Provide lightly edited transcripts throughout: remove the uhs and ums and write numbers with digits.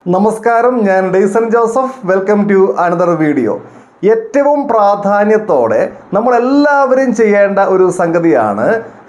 നമസ്കാരം, ഞാൻ Dayson Joseph. Welcome to another video. ഏറ്റവും പ്രാധാന്യത്തോടെ നമ്മളെല്ലാവരും ചെയ്യേണ്ട ഒരു സംഗതിയാണ്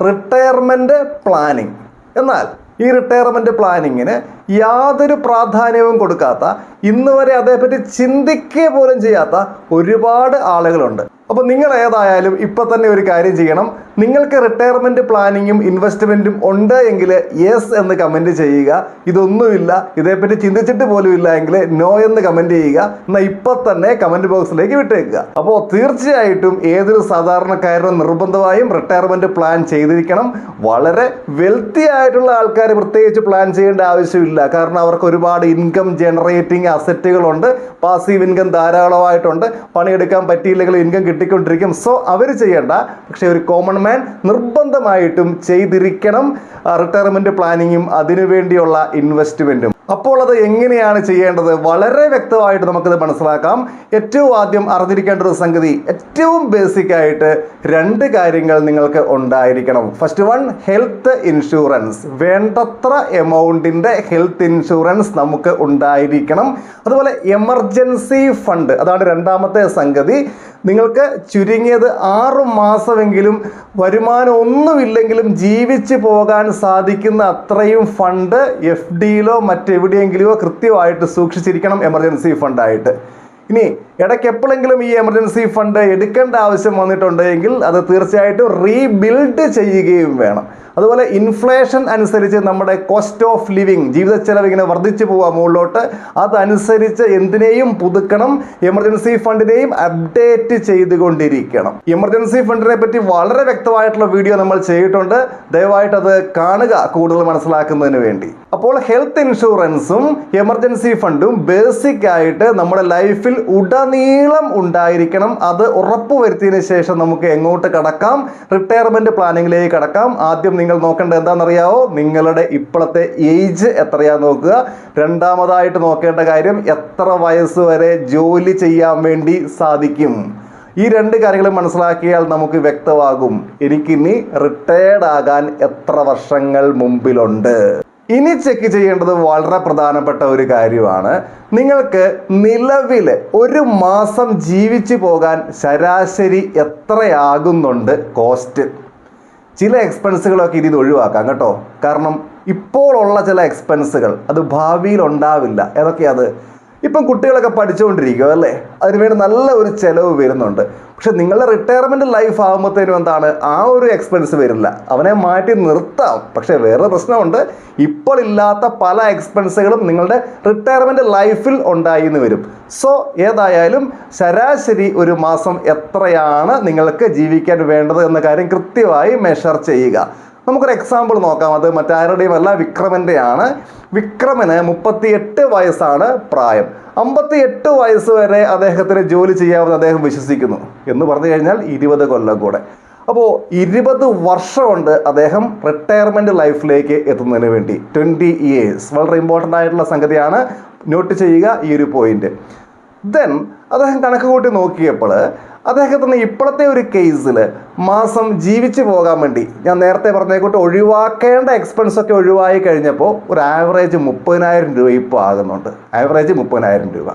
റിട്ടയർമെൻറ്റ് പ്ലാനിങ്. എന്നാൽ ഈ റിട്ടയർമെൻറ്റ് പ്ലാനിങ്ങിന് യാതൊരു പ്രാധാന്യവും കൊടുക്കാത്ത, ഇന്ന് വരെ അതേപ്പറ്റി ചിന്തിക്കുക പോലും ചെയ്യാത്ത ഒരുപാട് ആളുകളുണ്ട്. അപ്പോൾ നിങ്ങൾ ഏതായാലും ഇപ്പം തന്നെ ഒരു കാര്യം ചെയ്യണം. നിങ്ങൾക്ക് റിട്ടയർമെൻറ്റ് പ്ലാനിങ്ങും ഇൻവെസ്റ്റ്മെൻറ്റും ഉണ്ട് എങ്കിൽ യെസ് എന്ന് കമൻറ്റ് ചെയ്യുക. ഇതൊന്നുമില്ല, ഇതേപ്പറ്റി ചിന്തിച്ചിട്ട് പോലും ഇല്ല എങ്കിൽ നോ എന്ന് കമൻറ്റ് ചെയ്യുക. എന്നാൽ ഇപ്പം തന്നെ കമൻറ്റ് ബോക്സിലേക്ക് വിട്ടേക്കുക. അപ്പോൾ തീർച്ചയായിട്ടും ഏതൊരു സാധാരണക്കാരനും നിർബന്ധമായും റിട്ടയർമെൻറ്റ് പ്ലാൻ ചെയ്തിരിക്കണം. വളരെ വെൽത്തി ആയിട്ടുള്ള ആൾക്കാർ പ്രത്യേകിച്ച് പ്ലാൻ ചെയ്യേണ്ട ആവശ്യമില്ല. കാരണം അവർക്ക് ഒരുപാട് ഇൻകം ജനറേറ്റിംഗ് അസറ്റുകളുണ്ട്, പാസീവ് ഇൻകം ധാരാളമായിട്ടുണ്ട്, പണിയെടുക്കാൻ പറ്റിയില്ലെങ്കിൽ ഇൻകം കിട്ടിക്കൊണ്ടിരിക്കും. സോ അവർ ചെയ്യേണ്ട. പക്ഷേ ഒരു കോമൺ മാൻ നിർബന്ധമായിട്ടും ചെയ്തിരിക്കണം റിട്ടയർമെൻറ്റ് പ്ലാനിങ്ങും അതിനുവേണ്ടിയുള്ള ഇൻവെസ്റ്റ്മെൻറ്റും. അപ്പോൾ അത് എങ്ങനെയാണ് ചെയ്യേണ്ടത്? വളരെ വ്യക്തമായിട്ട് നമുക്കത് മനസ്സിലാക്കാം. ഏറ്റവും ആദ്യം അറിഞ്ഞിരിക്കേണ്ട ഒരു സംഗതി, ഏറ്റവും ബേസിക് ആയിട്ട് രണ്ട് കാര്യങ്ങൾ നിങ്ങൾക്ക് ഉണ്ടായിരിക്കണം. First one, health insurance. വേണ്ടത്ര എമൗണ്ടിൻ്റെ ഹെൽത്ത് ഇൻഷുറൻസ് നമുക്ക് ഉണ്ടായിരിക്കണം. അതുപോലെ എമർജൻസി ഫണ്ട്, അതാണ് രണ്ടാമത്തെ സംഗതി. നിങ്ങൾക്ക് ചുരുങ്ങിയത് 6 മാസമെങ്കിലും വരുമാനം ഒന്നുമില്ലെങ്കിലും ജീവിച്ചു പോകാൻ സാധിക്കുന്ന അത്രയും ഫണ്ട് FDയിലോ മറ്റെവിടെയെങ്കിലുമോ കൃത്യമായിട്ട് സൂക്ഷിച്ചിരിക്കണം എമർജൻസി ഫണ്ടായിട്ട്. ഇനി ഇടയ്ക്ക് എപ്പോഴെങ്കിലും ഈ എമർജൻസി ഫണ്ട് എടുക്കേണ്ട ആവശ്യം വന്നിട്ടുണ്ടെങ്കിൽ അത് തീർച്ചയായിട്ടും റീബിൽഡ് ചെയ്യുകയും വേണം. അതുപോലെ ഇൻഫ്ലേഷൻ അനുസരിച്ച് നമ്മുടെ കോസ്റ്റ് ഓഫ് ലിവിങ്, ജീവിത ചെലവ് ഇങ്ങനെ വർദ്ധിച്ചു പോവുക മുകളിലോട്ട്, അതനുസരിച്ച് എന്തിനേയും പുതുക്കണം, എമർജൻസി ഫണ്ടിനെയും അപ്ഡേറ്റ് ചെയ്തുകൊണ്ടിരിക്കണം. എമർജൻസി ഫണ്ടിനെ പറ്റി വളരെ വ്യക്തമായിട്ടുള്ള വീഡിയോ നമ്മൾ ചെയ്തിട്ടുണ്ട്. ദയവായിട്ട് അത് കാണുക കൂടുതൽ മനസ്സിലാക്കുന്നതിന് വേണ്ടി. അപ്പോൾ ഹെൽത്ത് ഇൻഷുറൻസും എമർജൻസി ഫണ്ടും ബേസിക് ആയിട്ട് നമ്മുടെ ലൈഫിൽ ഉടനീളം ഉണ്ടായിരിക്കണം. അത് ഉറപ്പുവരുത്തിയതിനു ശേഷം നമുക്ക് എങ്ങോട്ട് കടക്കാം? റിട്ടയർമെൻറ്റ് പ്ലാനിങ്ങിലേക്ക് കടക്കാം. ആദ്യം നിങ്ങൾ നോക്കേണ്ടത് എന്താണെന്നറിയാവോ? നിങ്ങളുടെ ഇപ്പോഴത്തെ ഏജ് എത്രയാണെന്ന് നോക്കുക. രണ്ടാമതായിട്ട് നോക്കേണ്ട കാര്യം, എത്ര വയസ്സ് വരെ ജോലി ചെയ്യാൻ വേണ്ടി സാധിക്കും. ഈ രണ്ട് കാര്യങ്ങളും മനസ്സിലാക്കിയാൽ നമുക്ക് വ്യക്തമാകും എനിക്കിനി റിട്ടയർഡ് ആകാൻ എത്ര വർഷങ്ങൾ മുമ്പിലുണ്ട്. ഇനി ചെക്ക് ചെയ്യേണ്ടത് വളരെ പ്രധാനപ്പെട്ട ഒരു കാര്യമാണ്. നിങ്ങൾക്ക് നിലവിൽ ഒരു മാസം ജീവിച്ചു പോകാൻ ശരാശരി എത്രയാകുന്നുണ്ട് കോസ്റ്റ്? ചില എക്സ്പെൻസുകളൊക്കെ ഇതിൽ ഒഴിവാക്കാം കേട്ടോ. കാരണം ഇപ്പോൾ ഉള്ള ചില എക്സ്പെൻസുകൾ അത് ഭാവിയിൽ ഉണ്ടാവില്ല. ഏതൊക്കെയത്? ഇപ്പം കുട്ടികളൊക്കെ പഠിച്ചുകൊണ്ടിരിക്കുക അല്ലേ, അതിനുവേണ്ടി നല്ല ഒരു ചിലവ് വരുന്നുണ്ട്. പക്ഷെ നിങ്ങളുടെ റിട്ടയർമെൻറ്റ് ലൈഫ് ആകുമ്പോഴത്തേനും എന്താണ്, ആ ഒരു എക്സ്പെൻസ് വരില്ല. അവനെ മാറ്റി നിർത്താം. പക്ഷേ വേറെ പ്രശ്നമുണ്ട്, ഇപ്പോൾ ഇല്ലാത്ത പല എക്സ്പെൻസുകളും നിങ്ങളുടെ റിട്ടയർമെൻറ്റ് ലൈഫിൽ ഉണ്ടായി എന്ന് വരും. സോ ഏതായാലും ശരാശരി ഒരു മാസം എത്രയാണ് നിങ്ങൾക്ക് ജീവിക്കാൻ വേണ്ടത് എന്ന കാര്യം കൃത്യമായി മെഷർ ചെയ്യുക. നമുക്കൊരു എക്സാമ്പിൾ നോക്കാം. അത് മറ്റാരുടെയും അല്ല, വിക്രമൻ്റെയാണ്. വിക്രമന് 38 വയസ്സാണ് പ്രായം. 58 വയസ്സ് വരെ അദ്ദേഹത്തിന് ജോലി ചെയ്യാമെന്ന് അദ്ദേഹം വിശ്വസിക്കുന്നു. എന്ന് പറഞ്ഞു കഴിഞ്ഞാൽ 20 കൊല്ലം കൂടെ. അപ്പോൾ 20 വർഷമുണ്ട് അദ്ദേഹം റിട്ടയർമെൻറ്റ് ലൈഫിലേക്ക് എത്തുന്നതിന് വേണ്ടി. 20 years. വളരെ ഇമ്പോർട്ടൻ്റ് ആയിട്ടുള്ള സംഗതിയാണ്, നോട്ട് ചെയ്യുക ഈ ഒരു പോയിന്റ്. ദെൻ അദ്ദേഹം കണക്ക് കൂട്ടി നോക്കിയപ്പോൾ അദ്ദേഹത്തിന് ഇപ്പോഴത്തെ ഒരു കേസിൽ മാസം ജീവിച്ചു പോകാൻ വേണ്ടി, ഞാൻ നേരത്തെ പറഞ്ഞേക്കൂട്ട് ഒഴിവാക്കേണ്ട എക്സ്പെൻസൊക്കെ ഒഴിവായി കഴിഞ്ഞപ്പോൾ ഒരു ആവറേജ് 30,000 രൂപ ഇപ്പോൾ ആകുന്നുണ്ട്. ആവറേജ് 30,000 രൂപ.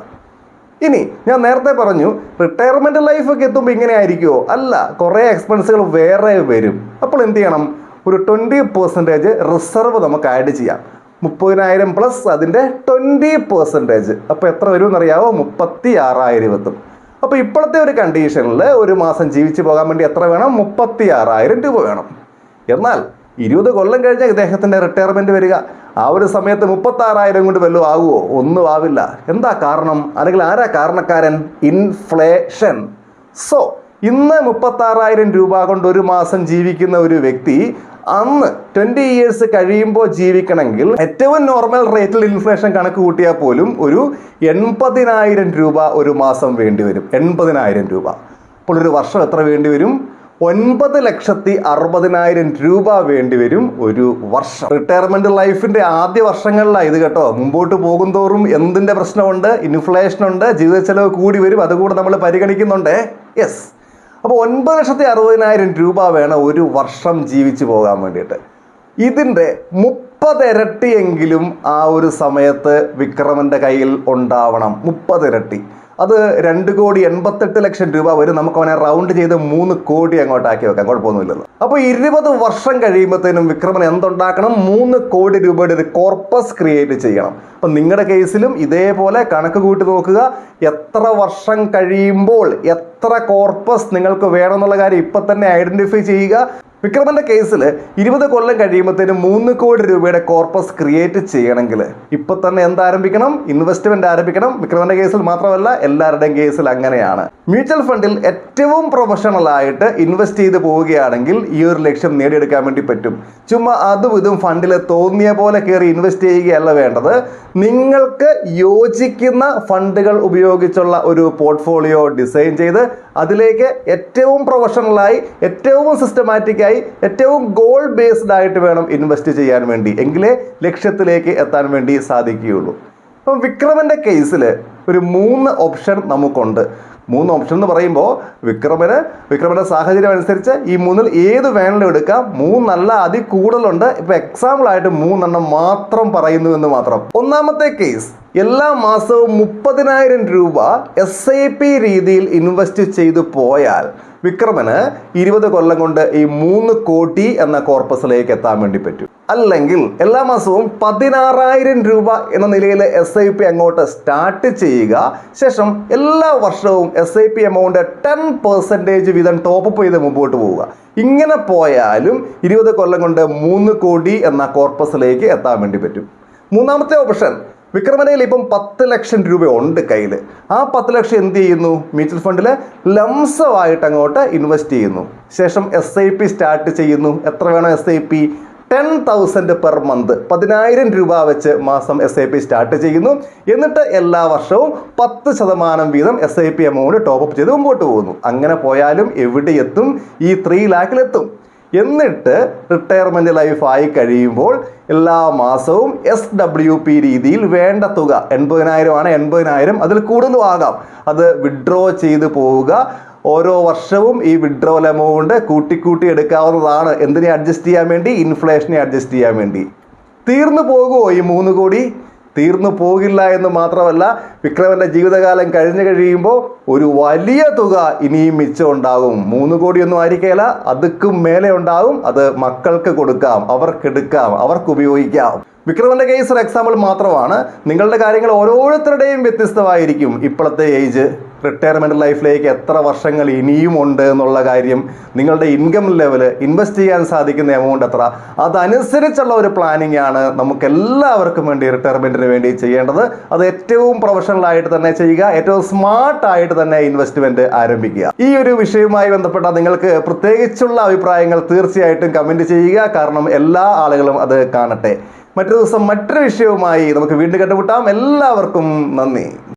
ഇനി ഞാൻ നേരത്തെ പറഞ്ഞു റിട്ടയർമെൻറ്റ് ലൈഫൊക്കെ എത്തുമ്പോൾ ഇങ്ങനെ ആയിരിക്കുമോ? അല്ല, കുറേ എക്സ്പെൻസുകൾ വേറെ വരും. അപ്പോൾ എന്ത് ചെയ്യണം? ഒരു 20% റിസർവ് നമുക്ക് ആഡ് ചെയ്യാം. 30,000 പ്ലസ് അതിൻ്റെ 20%. അപ്പോൾ എത്ര വരും എന്നറിയാവോ? 36,000 എത്തും. അപ്പോൾ ഇപ്പോഴത്തെ ഒരു കണ്ടീഷനിൽ ഒരു മാസം ജീവിച്ചു പോകാൻ വേണ്ടി എത്ര വേണം? 36,000 രൂപ വേണം. എന്നാൽ 20 കൊല്ലം കഴിഞ്ഞാൽ ഇദ്ദേഹത്തിൻ്റെ റിട്ടയർമെൻറ്റ് വരിക. ആ ഒരു സമയത്ത് 36,000 കൊണ്ട് വല്ലതും ആകുമോ? ഒന്നും ആവില്ല. എന്താ കാരണം? അല്ലെങ്കിൽ ആരാ കാരണക്കാരൻ? ഇൻഫ്ലേഷൻ. സോ ഇന്ന് 36,000 രൂപ കൊണ്ട് ഒരു മാസം ജീവിക്കുന്ന ഒരു വ്യക്തി അന്ന് 20 years കഴിയുമ്പോൾ ജീവിക്കണമെങ്കിൽ ഏറ്റവും നോർമൽ റേറ്റിൽ ഇൻഫ്ലേഷൻ കണക്ക് കൂട്ടിയാൽ പോലും ഒരു 80,000 രൂപ ഒരു മാസം വേണ്ടി വരും. 80,000 രൂപ. അപ്പോൾ ഒരു വർഷം എത്ര വേണ്ടി വരും? 9,60,000 രൂപ വേണ്ടി വരും ഒരു വർഷം. റിട്ടയർമെൻറ്റ് ലൈഫിൻ്റെ ആദ്യ വർഷങ്ങളിലാണ് ഇത് കേട്ടോ. മുമ്പോട്ട് പോകും തോറും എന്തിൻ്റെ പ്രശ്നമുണ്ട്? ഇൻഫ്ലേഷനുണ്ട്, ജീവിത ചെലവ് കൂടി വരും. അതുകൂടെ നമ്മൾ പരിഗണിക്കുന്നുണ്ട്. യെസ്. അപ്പോൾ 9,60,000 രൂപ വേണം ഒരു വർഷം ജീവിച്ചു പോകാൻ വേണ്ടിയിട്ട്. ഇതിൻ്റെ 30 ഇരട്ടിയെങ്കിലും ആ ഒരു സമയത്ത് വിക്രമന്റെ കയ്യിൽ ഉണ്ടാവണം. 30 ഇരട്ടി. അത് 2,88,00,000 രൂപ വരും. നമുക്ക് അവനെ റൗണ്ട് ചെയ്ത് 3 കോടി അങ്ങോട്ടാക്കി വെക്കാം, കുഴപ്പമൊന്നുമില്ലല്ലോ. അപ്പോൾ 20 വർഷം കഴിയുമ്പോഴത്തേനും വിക്രമൻ എന്തുണ്ടാക്കണം? 3 കോടി രൂപയുടെ ഒരു കോർപ്പസ് ക്രിയേറ്റ് ചെയ്യണം. അപ്പം നിങ്ങളുടെ കേസിലും ഇതേപോലെ കണക്ക് കൂട്ടി നോക്കുക. എത്ര വർഷം കഴിയുമ്പോൾ എത്ര കോർപ്പസ് നിങ്ങൾക്ക് വേണമെന്നുള്ള കാര്യം ഇപ്പം തന്നെ ഐഡന്റിഫൈ ചെയ്യുക. വിക്രമന്റെ കേസിൽ 20 കൊല്ലം കഴിയുമ്പോഴത്തേനും 3 കോടി രൂപയുടെ കോർപ്പസ് ക്രിയേറ്റ് ചെയ്യണമെങ്കിൽ ഇപ്പൊ തന്നെ എന്താരംഭിക്കണം? ഇൻവെസ്റ്റ്മെന്റ് ആരംഭിക്കണം. വിക്രമന്റെ കേസിൽ മാത്രമല്ല, എല്ലാവരുടെയും കേസിൽ അങ്ങനെയാണ്. മ്യൂച്വൽ ഫണ്ടിൽ ഏറ്റവും പ്രൊഫഷണൽ ആയിട്ട് ഇൻവെസ്റ്റ് ചെയ്ത് പോവുകയാണെങ്കിൽ ഈ ഒരു ലക്ഷ്യം നേടിയെടുക്കാൻ വേണ്ടി പറ്റും. ചുമ്മാ അതും ഇതും ഫണ്ടിൽ തോന്നിയ പോലെ കയറി ഇൻവെസ്റ്റ് ചെയ്യുകയല്ല വേണ്ടത്. നിങ്ങൾക്ക് യോജിക്കുന്ന ഫണ്ടുകൾ ഉപയോഗിച്ചുള്ള ഒരു പോർട്ട്ഫോളിയോ ഡിസൈൻ ചെയ്ത് അതിലേക്ക് ഏറ്റവും പ്രൊഫഷണലായി, ഏറ്റവും സിസ്റ്റമാറ്റിക്കായി, ഏറ്റവും ഗോൾ ബേസ്ഡ് ആയിട്ട് വേണം ഇൻവെസ്റ്റ് ചെയ്യാൻ വേണ്ടി. എങ്കിലേ ലക്ഷ്യത്തിലേക്ക് എത്താൻ വേണ്ടി സാധിക്കുകയുള്ളൂ. അപ്പം വിക്രമന്റെ കേസിൽ ഒരു 3 ഓപ്ഷൻ നമുക്കുണ്ട്. 3 ഓപ്ഷൻ എന്ന് പറയുമ്പോൾ വിക്രമന്റെ സാഹചര്യം അനുസരിച്ച് ഈ 3-ൽ ഏത് വേണമെങ്കിലും എടുക്കാം. 3 അല്ല, അതിൽ കൂടുതലുണ്ട്. ഇപ്പൊ എക്സാമ്പിൾ ആയിട്ട് 3 മാത്രം പറയുന്നു എന്ന് മാത്രം. ഒന്നാമത്തെ കേസ്, എല്ലാ മാസവും 30,000 രൂപ SIP രീതിയിൽ ഇൻവെസ്റ്റ് ചെയ്തു പോയാൽ വിക്രമന് 20 കൊല്ലം കൊണ്ട് ഈ 3 കോടി എന്ന കോർപ്പസിലേക്ക് എത്താൻ വേണ്ടി പറ്റും. അല്ലെങ്കിൽ എല്ലാ മാസവും 16,000 രൂപ എന്ന നിലയിൽ SIP അങ്ങോട്ട് സ്റ്റാർട്ട് ചെയ്യുക. ശേഷം എല്ലാ വർഷവും SIP എമൗണ്ട് 10% വീതം ടോപ്പ് ചെയ്ത് മുമ്പോട്ട് പോവുക. ഇങ്ങനെ പോയാലും 20 കൊല്ലം കൊണ്ട് 3 കോടി എന്ന കോർപ്പസിലേക്ക് എത്താൻ വേണ്ടി പറ്റും. മൂന്നാമത്തെ ഓപ്ഷൻ, വിക്രമനയിൽ ഇപ്പം 10 ലക്ഷം രൂപ ഉണ്ട് കയ്യിൽ. ആ 10 ലക്ഷം എന്ത് ചെയ്യുന്നു? മ്യൂച്വൽ ഫണ്ടിൽ ലംസമായിട്ട് അങ്ങോട്ട് ഇൻവെസ്റ്റ് ചെയ്യുന്നു. ശേഷം SIP സ്റ്റാർട്ട് ചെയ്യുന്നു. എത്ര വേണം SIP? 10,000 പെർ മന്ത്, 10,000 രൂപ വെച്ച് മാസം SIP സ്റ്റാർട്ട് ചെയ്യുന്നു. എന്നിട്ട് എല്ലാ വർഷവും 10% വീതം SIP എമൗണ്ട് ടോപ്പ് ചെയ്ത് മുമ്പോട്ട് പോകുന്നു. അങ്ങനെ പോയാലും എവിടെ എത്തും? ഈ 3 ലാഖിലെത്തും. എന്നിട്ട് റിട്ടയർമെന്റ് ലൈഫ് ആയി കഴിയുമ്പോൾ എല്ലാ മാസവും SWP രീതിയിൽ വേണ്ട തുക 80,000 ആണ്, 80,000 അതിൽ കൂടുതലും ആകാം, അത് വിഡ്രോ ചെയ്ത് പോവുക. ഓരോ വർഷവും ഈ വിഡ്രോവൽ എമൗണ്ട് കൂട്ടിക്കൂട്ടി എടുക്കാവുന്നതാണ്. എന്തിനെ അഡ്ജസ്റ്റ് ചെയ്യാൻ വേണ്ടി? ഇൻഫ്ലേഷനെ അഡ്ജസ്റ്റ് ചെയ്യാൻ വേണ്ടി. തീർന്നു പോകുമോ ഈ 3 കോടി? തീർന്നു പോകില്ല എന്ന് മാത്രമല്ല, വിക്രമന്റെ ജീവിതകാലം കഴിഞ്ഞു കഴിയുമ്പോൾ ഒരു വലിയ തുക ഇനിയും മിച്ചം ഉണ്ടാകും. 3 കോടിയൊന്നും ആയിരിക്കില്ല, അതുക്കും മേലെ ഉണ്ടാകും. അത് മക്കൾക്ക് കൊടുക്കാം, അവർക്കെടുക്കാം, അവർക്ക് ഉപയോഗിക്കാം. വിക്രമന്റെ കേസ് ഒരു എക്സാമ്പിൾ മാത്രമാണ്. നിങ്ങളുടെ കാര്യങ്ങൾ ഓരോരുത്തരുടെയും വ്യത്യസ്തമായിരിക്കും. ഇപ്പോഴത്തെ ഏജ്, റിട്ടയർമെന്റ് ലൈഫിലേക്ക് എത്ര വർഷങ്ങൾ ഇനിയും ഉണ്ട് എന്നുള്ള കാര്യം, നിങ്ങളുടെ ഇൻകം ലെവല്, ഇൻവെസ്റ്റ് ചെയ്യാൻ സാധിക്കുന്ന എമൗണ്ട് എത്ര, അതനുസരിച്ചുള്ള ഒരു പ്ലാനിങ് ആണ് നമുക്ക് എല്ലാവർക്കും വേണ്ടി റിട്ടയർമെന്റിന് വേണ്ടി ചെയ്യേണ്ടത്. അത് ഏറ്റവും പ്രൊഫഷണൽ ആയിട്ട് തന്നെ ചെയ്യുക, ഏറ്റവും സ്മാർട്ട് ആയിട്ട് തന്നെ ഇൻവെസ്റ്റ്മെന്റ് ആരംഭിക്കുക. ഈ ഒരു വിഷയവുമായി ബന്ധപ്പെട്ട നിങ്ങൾക്ക് പ്രത്യേകിച്ചുള്ള അഭിപ്രായങ്ങൾ തീർച്ചയായിട്ടും കമന്റ് ചെയ്യുക. കാരണം എല്ലാ ആളുകളും അത് കാണട്ടെ. മറ്റൊരു ദിവസം മറ്റൊരു വിഷയവുമായി നമുക്ക് വീണ്ടും കണ്ടുമുട്ടാം. എല്ലാവർക്കും നന്ദി.